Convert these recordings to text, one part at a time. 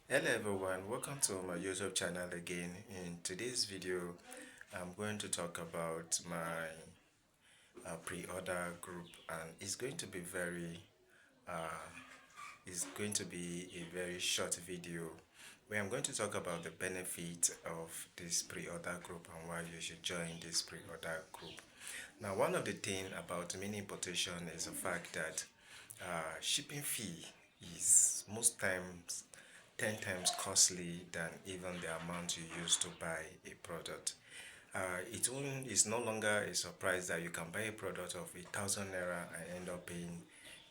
Hello everyone, welcome to my YouTube channel again. In today's video, I'm going to talk about my pre-order group, and it's going to be a very short video where I'm going to talk about the benefit of this pre-order group and why you should join this pre-order group. Now, one of the things about mini importation is the fact that shipping fee is most times 10 times costly than even the amount you use to buy a product. It's no longer a surprise that you can buy a product of 1,000 naira and end up paying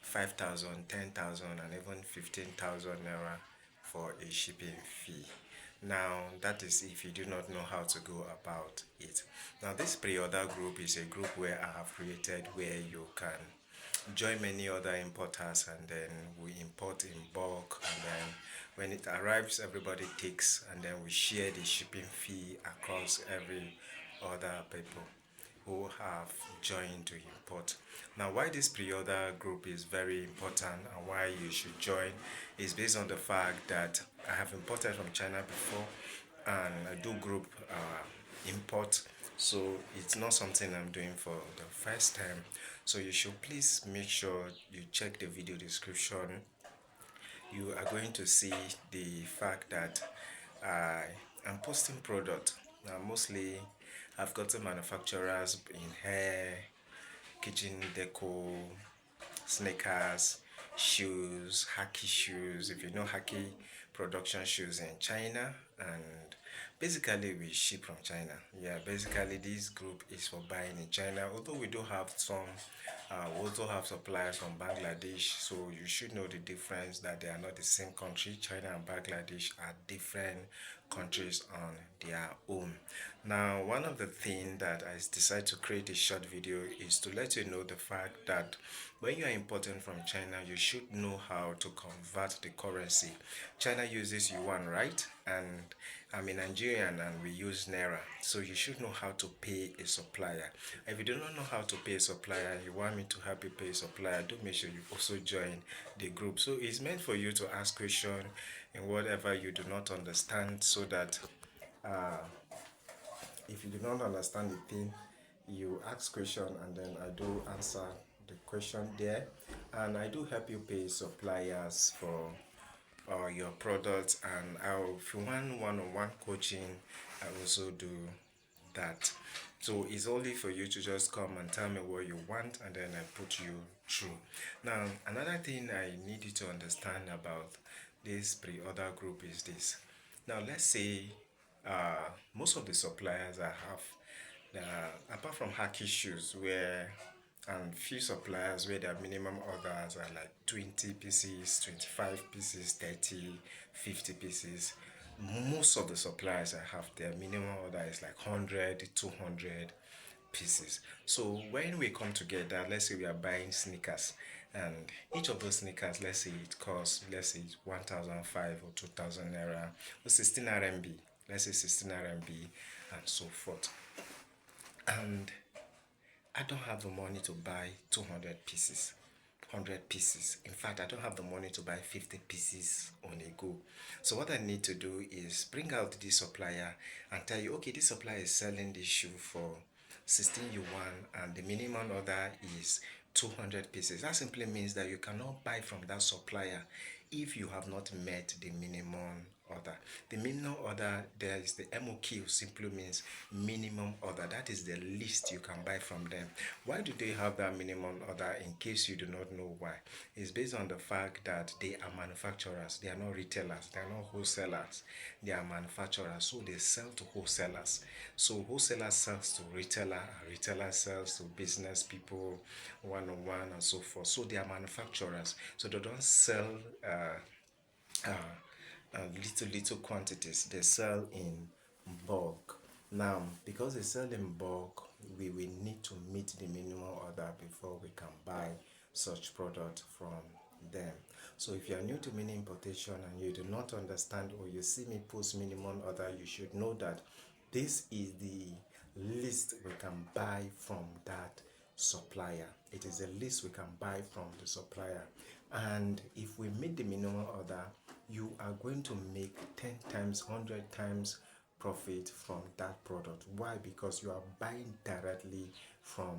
5,000, 10,000, and even 15,000 naira for a shipping fee. Now, that is if you do not know how to go about it. Now, this pre-order group is a group where I have created where you can join many other importers, and then we import in bulk, and then when it arrives everybody takes, and then we share the shipping fee across every other people who have joined to import. Now, why this pre-order group is very important and why you should join is based on the fact that I have imported from China before, and I do group import, so it's not something I'm doing for the first time. So you should please make sure you check the video description. You are going to see the fact that I am posting product. Now, mostly I've gotten manufacturers in hair, kitchen deco, sneakers, shoes, haki shoes. If you know haki production shoes in China, and basically we ship from China. Yeah, basically this group is for buying in China. Although we do have some, we also have suppliers from Bangladesh. So you should know the difference that they are not the same country. China and Bangladesh are different countries on their own. Now, one of the things that I decided to create a short video is to let you know the fact that when you are importing from China, you should know how to convert the currency. China uses yuan, right? And I'm a Nigerian and we use naira. So you should know how to pay a supplier. If you do not know how to pay a supplier, you want me to help you pay a supplier, do make sure you also join the group. So it's meant for you to ask questions in whatever you do not understand, so that uh, if you do not understand the thing, you ask question, and then I do answer the question there, and I do help you pay suppliers for your products. And if you want one-on-one coaching, I also do that. So it's only for you to just come and tell me what you want, and then I put you through. Now, another thing I need you to understand about this pre-order group is this. Now, let's say most of the suppliers I have, apart from Haki shoes, where and few suppliers where their minimum orders are like 20 pieces, 25 pieces, 30, 50 pieces. Most of the suppliers I have, their minimum order is like 100, 200 pieces. So when we come together, let's say we are buying sneakers, and each of those sneakers, let's say it costs, let's say 1,005 or 2,000 naira or 16 RMB, let's say 16 RMB, and so forth. And I don't have the money to buy 200 pieces, 100 pieces. In fact, I don't have the money to buy 50 pieces on a go. So what I need to do is bring out this supplier and tell you, okay, this supplier is selling this shoe for 16 yuan and the minimum order is 200 pieces. That simply means that you cannot buy from that supplier if you have not met the minimum order. The minimum order, there is the MOQ, simply means minimum order. That is the least you can buy from them. Why do they have that minimum order? In case you do not know why, it's based on the fact that they are manufacturers. They are not retailers, they are not wholesalers, they are manufacturers. So they sell to wholesalers. So wholesaler sells to retailer, and retailer sells to business people, one-on-one, and so forth. So they are manufacturers. So they don't sell little quantities. They sell in bulk. Now, because they sell in bulk, we will need to meet the minimum order before we can buy such product from them. So if you are new to mini importation and you do not understand, or you see me post minimum order, you should know that this is the least we can buy from that supplier. It is the least we can buy from the supplier. And if we meet the minimum order, you are going to make 10 times, 100 times profit from that product. Why? Because you are buying directly from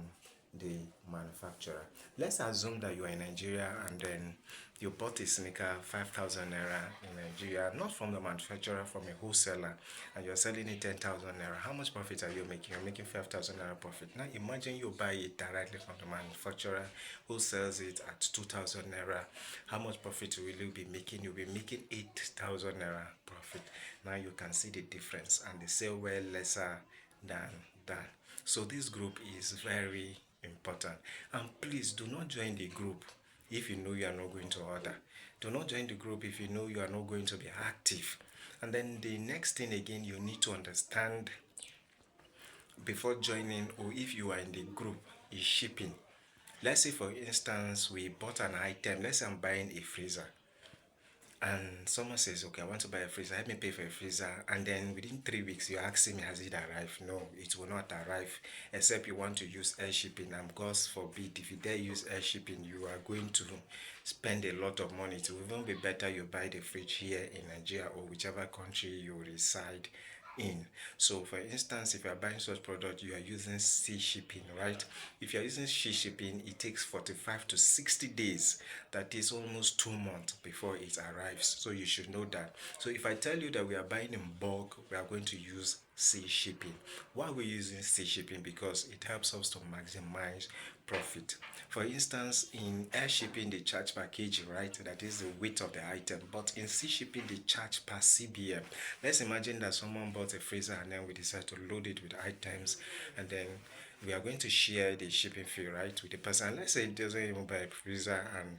the manufacturer. Let's assume that you are in Nigeria and then you bought a sneaker 5,000 naira in Nigeria, not from the manufacturer, from a wholesaler, and you're selling it 10,000 naira. How much profit are you making? You're making 5,000 naira profit. Now imagine you buy it directly from the manufacturer who sells it at 2,000 naira. How much profit will you be making? You'll be making 8,000 naira profit. Now you can see the difference, and they sell well lesser than that. So this group is very important, and please do not join the group if you know you are not going to order. Do not join the group if you know you are not going to be active. And then the next thing again you need to understand before joining, or if you are in the group, is shipping. Let's say for instance we bought an item. Let's say I'm buying a freezer, and someone says, okay, I want to buy a freezer, help me pay for a freezer, and then within 3 weeks you're asking me, has it arrived? No, it will not arrive, except you want to use air shipping, and God forbid, if you dare use air shipping, you are going to spend a lot of money. It will even be better you buy the fridge here in Nigeria or whichever country you reside in. So for instance, if you are buying such product, you are using sea shipping, right? If you are using sea shipping, it takes 45 to 60 days. That is almost 2 months before it arrives. So you should know that. So if I tell you that we are buying in bulk, we are going to use sea shipping. Why are we using sea shipping? Because it helps us to maximize profit. For instance, in air shipping they charge per kg, right? That is the weight of the item. But in sea shipping they charge per CBM. Let's imagine that someone bought a freezer and then we decide to load it with items, and then we are going to share the shipping fee, right, with the person. Let's say it doesn't even buy a freezer and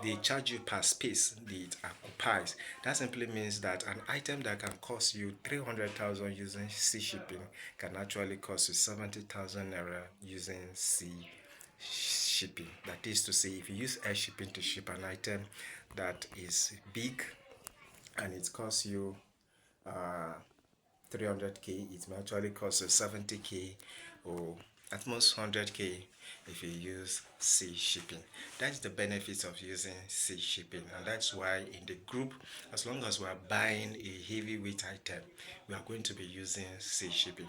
they charge you per space it occupies. That simply means that an item that can cost you 300,000 using sea shipping can actually cost you 70,000 naira using sea shipping. That is to say, if you use air shipping to ship an item that is big and it costs you 300k, it may actually cost you 70k or at most 100k if you use sea shipping. That's the benefits of using sea shipping, and that's why in the group, as long as we are buying a heavyweight item, we are going to be using sea shipping.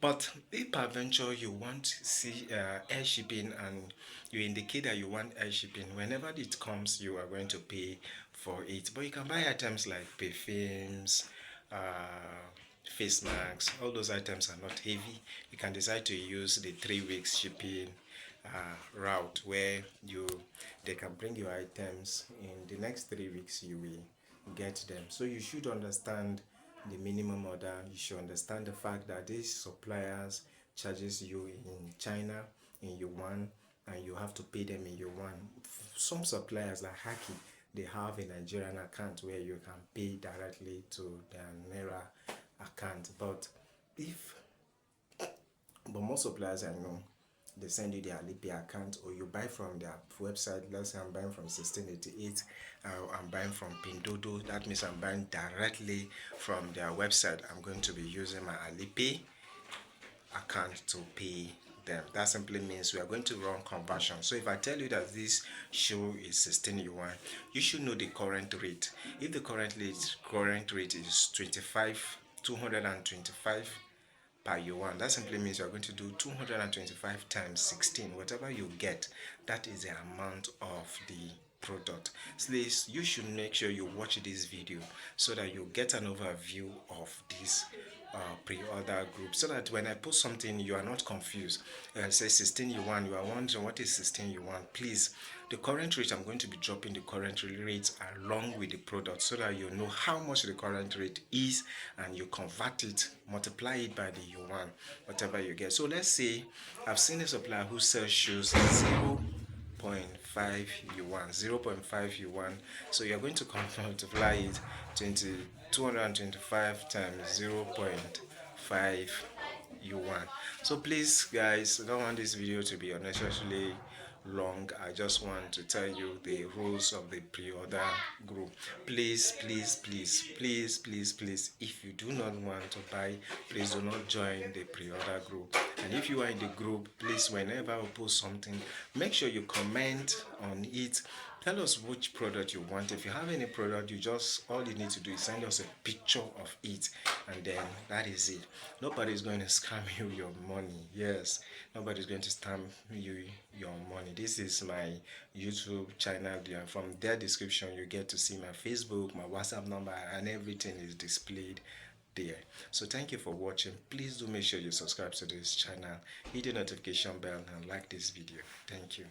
But if peradventure you want air shipping and you indicate that you want air shipping, whenever it comes, you are going to pay for it. But you can buy items like perfumes, face masks. All those items are not heavy. You can decide to use the 3 weeks shipping route, where they can bring your items in the next 3 weeks. You will get them. So you should understand the minimum order. You should understand the fact that these suppliers charges you in China in yuan, and you have to pay them in yuan. Some suppliers like Haki, they have a Nigerian account where you can pay directly to their naira account. But most suppliers I know, they send you their Alipay account, or you buy from their website. Let's say I'm buying from 1688, I'm buying from Pindodo. That means I'm buying directly from their website. I'm going to be using my Alipay account to pay them. That simply means we are going to run conversion. So if I tell you that this shoe is 16 yuan, you should know the current rate. If the current rate is 225 per yuan, that simply means you are going to do 225 times 16. Whatever you get, that is the amount of the product. Please, you should make sure you watch this video so that you get an overview of this pre-order group, so that when I post something you are not confused. Say 16 yuan, you are wondering what is 16 yuan. Please, the current rate, I'm going to be dropping the current rate along with the product, so that you know how much the current rate is, and you convert it, multiply it by the yuan, whatever you get. So let's say I've seen a supplier who sells shoes 0.5 yuan, 0.5 yuan. So you're going to multiply it 225 times 0.5 yuan. So please guys, I don't want this video to be unnecessarily long. I just want to tell you the rules of the pre-order group. Please, if you do not want to buy, please do not join the pre-order group. And if you are in the group, please, whenever I post something, make sure you comment on it, Tell us which product you want. If you have any product, you just all you need to do is send us a picture of it, and then that is it. Nobody's going to scam you your money. Yes, nobody's going to scam you your money. This is my YouTube channel there. From their description, you get to see my Facebook, my WhatsApp number, and everything is displayed there. So thank you for watching. Please do make sure you subscribe to this channel, hit the notification bell, and like this video. Thank you.